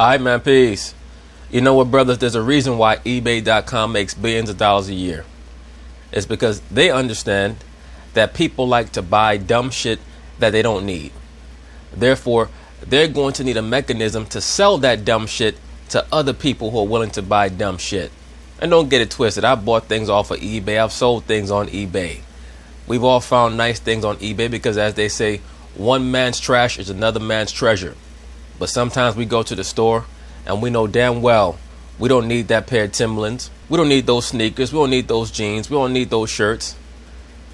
Alright, man, peace. You know what, brothers? There's a reason why eBay.com makes billions of dollars a year. It's because they understand that people like to buy dumb shit that they don't need. Therefore, they're going to need a mechanism to sell that dumb shit to other people who are willing to buy dumb shit. And don't get it twisted. I've bought things off of eBay. I've sold things on eBay. We've all found nice things on eBay because, as they say, one man's trash is another man's treasure. But sometimes we go to the store and we know damn well we don't need that pair of Timberlands. We don't need those sneakers. We don't need those jeans. We don't need those shirts.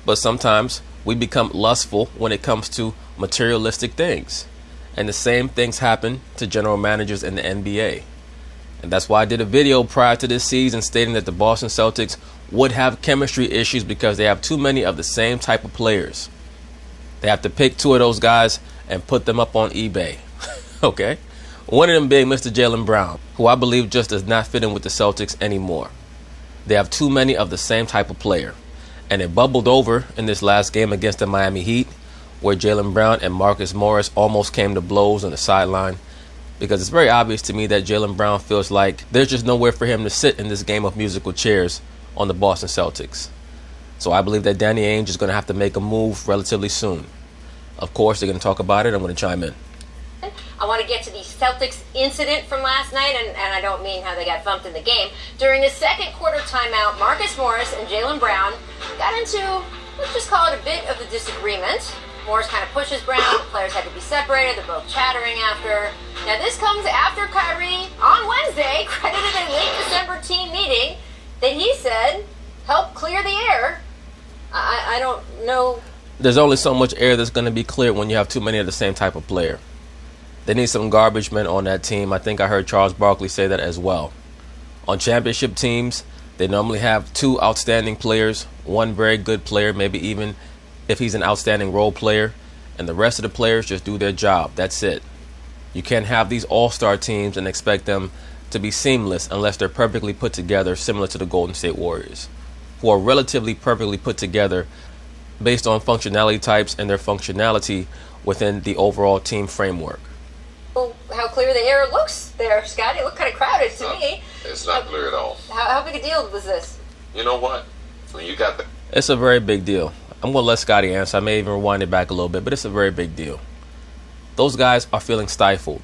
But sometimes we become lustful when it comes to materialistic things. And the same things happen to general managers in the NBA. And that's why I did a video prior to this season stating that the Boston Celtics would have chemistry issues because they have too many of the same type of players. They have to pick two of those guys and put them up on eBay. Okay? One of them being Mr. Jaylen Brown, who I believe just does not fit in with the Celtics anymore. They have too many of the same type of player. And it bubbled over in this last game against the Miami Heat, where Jaylen Brown and Marcus Morris almost came to blows on the sideline. Because it's very obvious to me that Jaylen Brown feels like there's just nowhere for him to sit in this game of musical chairs on the Boston Celtics. So I believe that Danny Ainge is going to have to make a move relatively soon. Of course, they're going to talk about it. I'm going to chime in. I want to get to the Celtics incident from last night, and I don't mean how they got bumped in the game. During the second quarter timeout, Marcus Morris and Jaylen Brown got into, let's just call it a bit of a disagreement. Morris kind of pushes Brown. The players had to be separated. They're both chattering after. Now, this comes after Kyrie, on Wednesday, credited a late December team meeting that he said helped clear the air. I don't know. There's only so much air that's going to be cleared when you have too many of the same type of player. They need some garbage men on that team. I think I heard Charles Barkley say that as well. On championship teams, they normally have two outstanding players, one very good player, maybe even if he's an outstanding role player, and the rest of the players just do their job. That's it. You can't have these all-star teams and expect them to be seamless unless they're perfectly put together, similar to the Golden State Warriors, who are relatively perfectly put together based on functionality types and their functionality within the overall team framework. Well, how clear the air looks there, Scotty. It looked kind of crowded to me. It's not clear at all. How big a deal was this? You know what? When you got the... It's a very big deal. I'm going to let Scotty answer. I may even rewind it back a little bit, but it's a very big deal. Those guys are feeling stifled.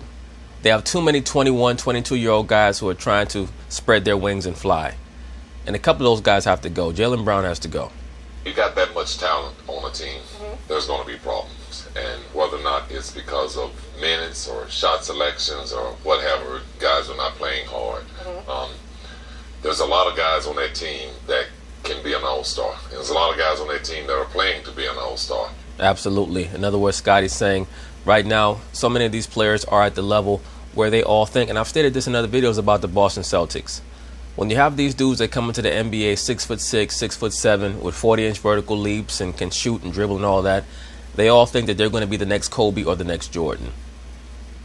They have too many 21, 22-year-old guys who are trying to spread their wings and fly. And a couple of those guys have to go. Jaylen Brown has to go. You got that much talent on a team, there's going to be problems. And whether or not it's because of minutes or shot selections or whatever, guys are not playing hard. There's a lot of guys on that team that can be an all-star. There's a lot of guys on that team that are playing to be an all-star. Absolutely. In other words, Scotty's saying right now, so many of these players are at the level where they all think, and I've stated this in other videos about the Boston Celtics. When you have these dudes that come into the NBA 6'6", 6'7", with 40-inch vertical leaps and can shoot and dribble and all that, they all think that they're going to be the next Kobe or the next Jordan.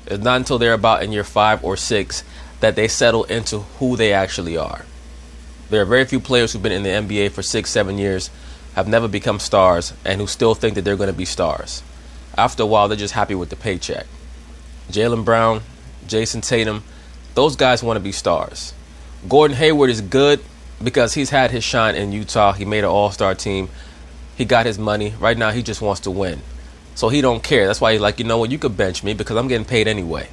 It's not until they're about in year 5 or 6 that they settle into who they actually are. There are very few players who've been in the NBA for 6, 7 years, have never become stars, and who still think that they're going to be stars. After a while, they're just happy with the paycheck. Jaylen Brown, Jason Tatum, those guys want to be stars. Gordon Hayward is good because he's had his shine in Utah. He made an all-star team. He got his money. Right now, he just wants to win. So he don't care. That's why he's like, you know what, you could bench me because I'm getting paid anyway.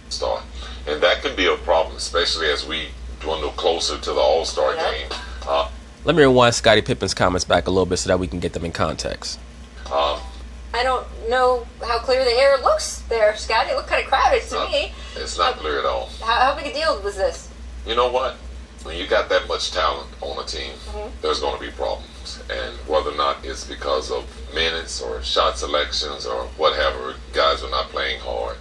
Star. And that can be a problem, especially as we dwindle closer to the all-star game. Let me rewind Scottie Pippen's comments back a little bit so that we can get them in context. I don't know how clear the air looks there, Scotty. It looked kind of crowded to me. It's not clear at all. How big a deal was this? You know what? When you got that much talent on a team, there's going to be problems. And whether or not it's because of minutes or shot selections or whatever, guys are not playing hard.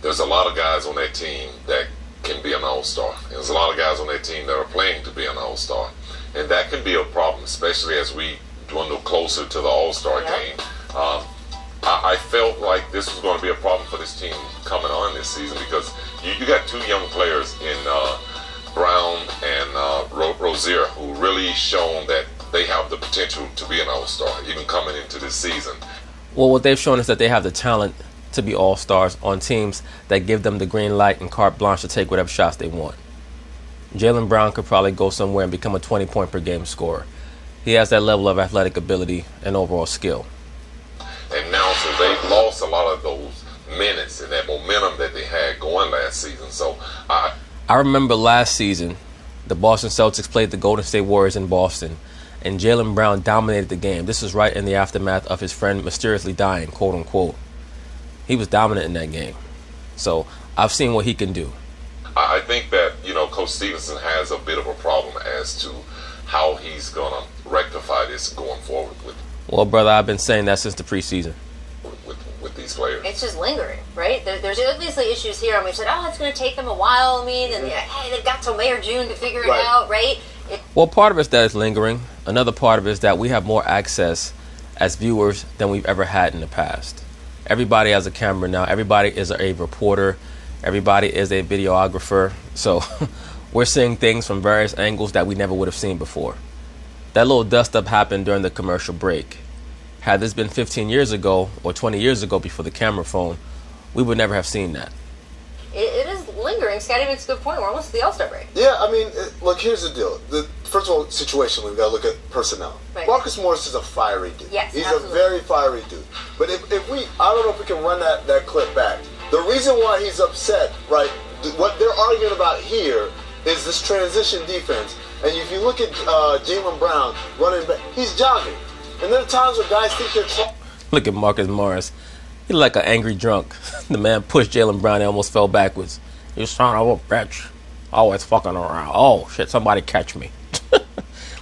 There's a lot of guys on that team that can be an all-star. There's a lot of guys on that team that are playing to be an all-star. And that can be a problem, especially as we dwindle closer to the all-star game. I felt like this was going to be a problem for this team coming on this season because you got two young players in Brown and Rozier who really shown that they have the potential to be an all-star even coming into this season. Well, what they've shown is that they have the talent to be all-stars on teams that give them the green light and carte blanche to take whatever shots they want. Jaylen Brown could probably go somewhere and become a 20-point-per-game scorer. He has that level of athletic ability and overall skill. And now, so they've lost a lot of those minutes and that momentum that they had going last season. So I remember last season, the Boston Celtics played the Golden State Warriors in Boston, and Jaylen Brown dominated the game. This was right in the aftermath of his friend mysteriously dying, quote unquote. He was dominant in that game. So I've seen what he can do. I think that, Coach Stevenson has a bit of a problem as to how he's going to rectify this going forward with. Well, brother, I've been saying that since the preseason. With these players. It's just lingering, right? There's obviously issues here, and we said, it's going to take them a while. I mean, and hey, they've got till May or June to figure it out, right? Well, part of it's that it's lingering. Another part of it is that we have more access as viewers than we've ever had in the past. Everybody has a camera now. Everybody is a reporter. Everybody is a videographer. So we're seeing things from various angles that we never would have seen before. That little dust-up happened during the commercial break. Had this been 15 years ago or 20 years ago before the camera phone, we would never have seen that. It is lingering. Scotty makes a good point. We're almost at the All-Star break. Yeah, I mean, look, here's the deal. First of all, situationally, we've got to look at personnel. Right. Marcus Morris is a fiery dude. Yes, He's absolutely. a very fiery dude. But if we, I don't know if we can run that clip back. The reason why he's upset, right, what they're arguing about here is this transition defense. And if you look at Jaylen Brown running back, he's jogging. And there are times where guys think they're... Look at Marcus Morris. He's like an angry drunk. The man pushed Jaylen Brown and almost fell backwards. You son of a bitch. Always fucking around. Oh, shit, somebody catch me. Let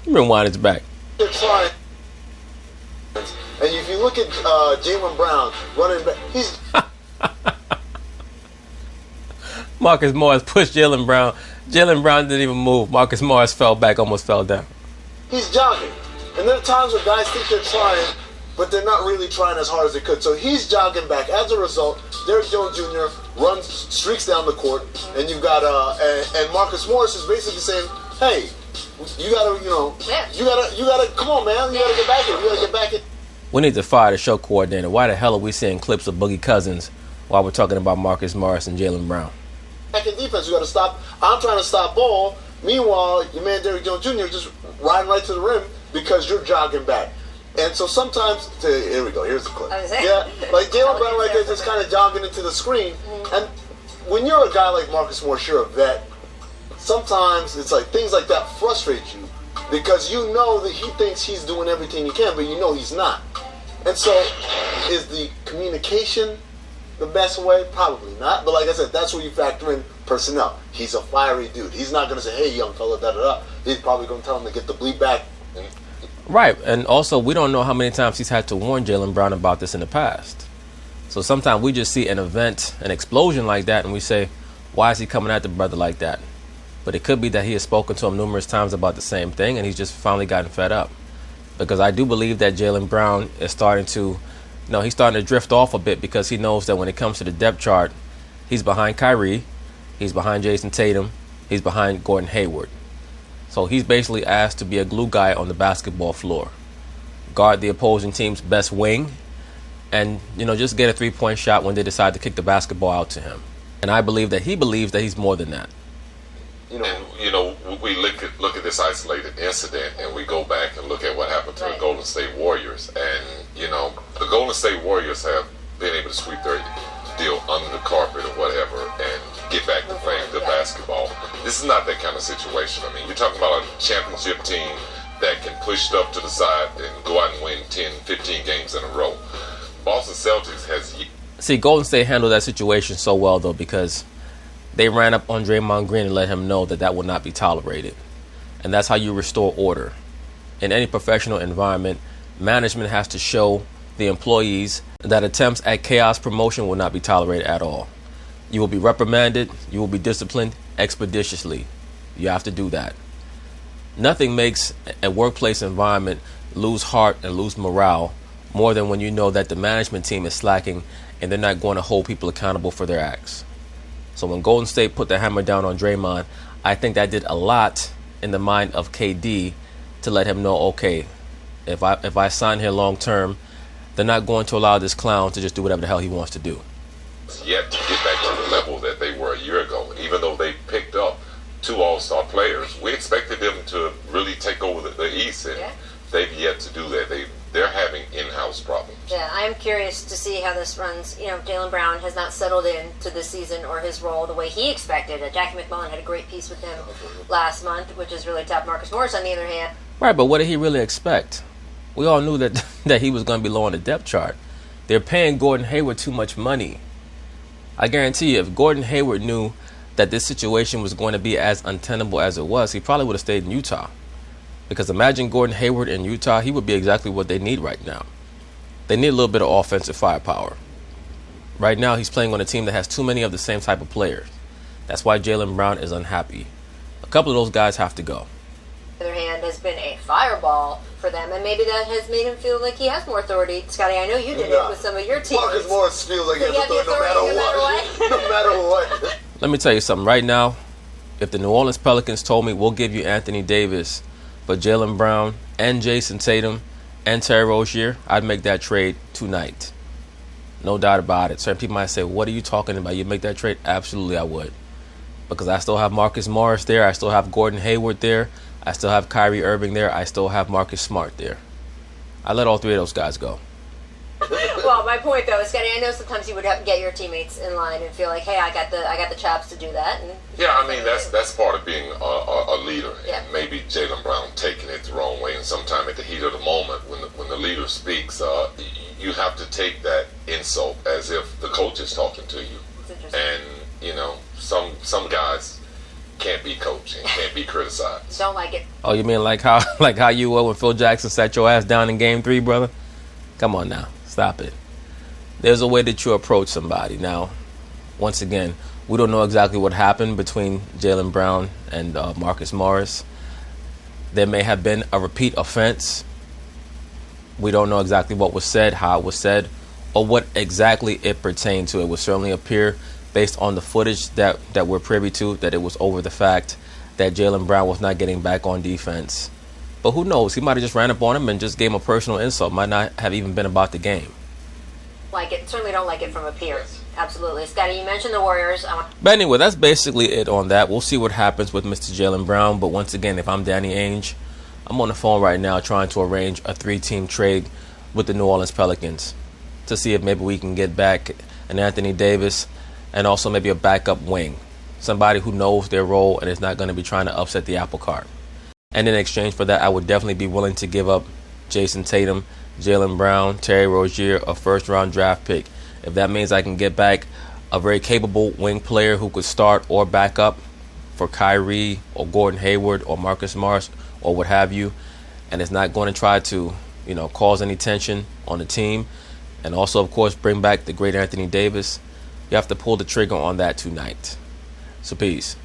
me rewind it back. They're trying. And if you look at Jaylen Brown running back, he's... Marcus Morris pushed Jaylen Brown. Jaylen Brown didn't even move. Marcus Morris fell back, almost fell down. He's jogging. And there are times where guys think they're trying, but they're not really trying as hard as they could. So he's jogging back. As a result, Derrick Jones Jr. streaks down the court, and you've got and Marcus Morris is basically saying, "Hey, you gotta, you gotta, come on, man, you gotta get back here. You gotta get back here." We need to fire the show coordinator. Why the hell are we seeing clips of Boogie Cousins while we're talking about Marcus Morris and Jaylen Brown? Back in defense, you gotta stop. I'm trying to stop ball. Meanwhile, your man Derrick Jones Jr. just riding right to the rim because you're jogging back. And so sometimes, here we go, here's the clip. Yeah, like Jaylen Brown right there just kind of jogging into the screen. And when you're a guy like Marcus Morris, you're a vet, sometimes it's like things like that frustrate you because you know that he thinks he's doing everything he can, but you know he's not. And so is the communication the best way? Probably not. But like I said, that's where you factor in personnel. He's a fiery dude. He's not going to say, "Hey, young fella, da-da-da." He's probably going to tell him to get the bleep back. Right, and also we don't know how many times he's had to warn Jaylen Brown about this in the past. So sometimes we just see an event, an explosion like that, and we say, why is he coming at the brother like that? But it could be that he has spoken to him numerous times about the same thing, and he's just finally gotten fed up. Because I do believe that Jaylen Brown is starting to, he's starting to drift off a bit because he knows that when it comes to the depth chart, he's behind Kyrie, he's behind Jason Tatum, he's behind Gordon Hayward. So he's basically asked to be a glue guy on the basketball floor, guard the opposing team's best wing, and just get a three-point shot when they decide to kick the basketball out to him. And I believe that he believes that he's more than that. And we look at this isolated incident, and we go back and look at what happened to the Golden State Warriors, and the Golden State Warriors have been able to sweep their deal under the carpet or whatever and get back to playing good basketball. This is not that kind of situation. I mean, you're talking about a championship team that can push stuff to the side and go out and win 10, 15 games in a row. Boston Celtics has... See, Golden State handled that situation so well, though, because they ran up on Draymond Green and let him know that would not be tolerated. And that's how you restore order. In any professional environment, management has to show the employees that attempts at chaos promotion will not be tolerated at all. You will be reprimanded. You will be disciplined expeditiously. You have to do that. Nothing makes a workplace environment lose heart and lose morale more than when you know that the management team is slacking and they're not going to hold people accountable for their acts. So when Golden State put the hammer down on Draymond, I think that did a lot in the mind of KD to let him know, okay, if I sign here long term, they're not going to allow this clown to just do whatever the hell he wants to do. yet to get back to the level that they were a year ago. Even though they picked up 2 all-star players, we expected them to really take over the East, and they've yet to do that. They're having in-house problems. Yeah, I'm curious to see how this runs. You know, Jaylen Brown has not settled into this season or his role the way he expected. Jackie McMullen had a great piece with him last month, which is really top. Marcus Morris, on the other hand. Right, but what did he really expect? We all knew that that he was going to be low on the depth chart. They're paying Gordon Hayward too much money. I guarantee you, if Gordon Hayward knew that this situation was going to be as untenable as it was, he probably would have stayed in Utah. Because imagine Gordon Hayward in Utah, he would be exactly what they need right now. They need a little bit of offensive firepower. Right now, he's playing on a team that has too many of the same type of players. That's why Jaylen Brown is unhappy. A couple of those guys have to go. On the other hand, has been a fireball for them, and maybe that has made him feel like he has more authority. Scotty, I know you did it with some of your teams. Marcus Morris feels like he has authority no matter what. No matter what. Let me tell you something. Right now, if the New Orleans Pelicans told me we'll give you Anthony Davis for Jaylen Brown and Jason Tatum and Terry Rozier, I'd make that trade tonight. No doubt about it. Certain people might say, what are you talking about? You'd make that trade? Absolutely, I would. Because I still have Marcus Morris there. I still have Gordon Hayward there. I still have Kyrie Irving there. I still have Marcus Smart there. I let all 3 of those guys go. Well, my point though is, Scotty, I know sometimes you would have to get your teammates in line and feel like, hey, I got the chops to do that. And yeah, I mean that's part of being a leader. Yeah. And maybe Jaylen Brown taking it the wrong way, and sometime at the heat of the moment, when the leader speaks, you have to take that insult as if the coach is talking to you. And you know, some guys can't be coached and can't be criticized. Don't like it. Oh, you mean like how you were when Phil Jackson sat your ass down in Game 3, brother? Come on now. Stop it. There's a way that you approach somebody. Now, once again, we don't know exactly what happened between Jaylen Brown and Marcus Morris. There may have been a repeat offense. We don't know exactly what was said, how it was said, or what exactly it pertained to. It would certainly appear, based on the footage that we're privy to, that it was over the fact that Jaylen Brown was not getting back on defense. But who knows? He might have just ran up on him and just gave him a personal insult. Might not have even been about the game. Like it. Certainly don't like it from a peer. Absolutely. Scotty, you mentioned the Warriors. But anyway, that's basically it on that. We'll see what happens with Mr. Jaylen Brown. But once again, if I'm Danny Ainge, I'm on the phone right now trying to arrange a 3-team trade with the New Orleans Pelicans to see if maybe we can get back an Anthony Davis and also maybe a backup wing. Somebody who knows their role and is not going to be trying to upset the apple cart. And in exchange for that, I would definitely be willing to give up Jason Tatum, Jaylen Brown, Terry Rozier, a first-round draft pick. If that means I can get back a very capable wing player who could start or back up for Kyrie or Gordon Hayward or Marcus Morris or what have you, and it's not going to try to, cause any tension on the team, and also, of course, bring back the great Anthony Davis, you have to pull the trigger on that tonight. So peace.